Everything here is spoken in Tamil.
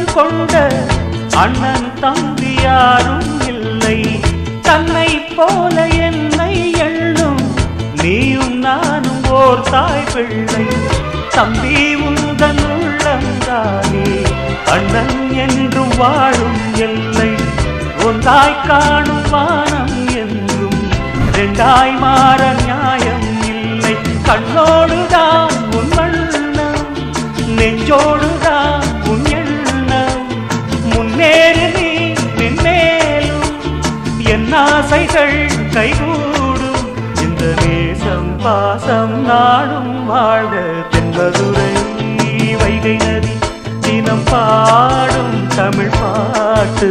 நெஞ்சம் கொண்ட அண்ணன் தம்பி யாரும் இல்லை. தன்னை போல என்னை எண்ணும் நீயும் நானும் ஓர் தாய் பிள்ளை. தம்பி உந்தன் உள்ளந்தானே அண்ணன் என்றும் வாழும் எல்லை. ஒன்றாய் காணும் வானம் என்றும் ரெண்டாய் மாற நியாயம் இல்லை. கண்ணோடுதான் உன் வண்ணம், நெஞ்சோடுதான் உன் எண்ணம். முன்னேறு நீ மென்மேலும், என் ஆசைகள் கைகூடும். இந்த நேசம் பாசம் நாடும் வாழ்க. தென்பதுரை வைகை நதி தினம் பாடும் தமிழ் பாட்டு.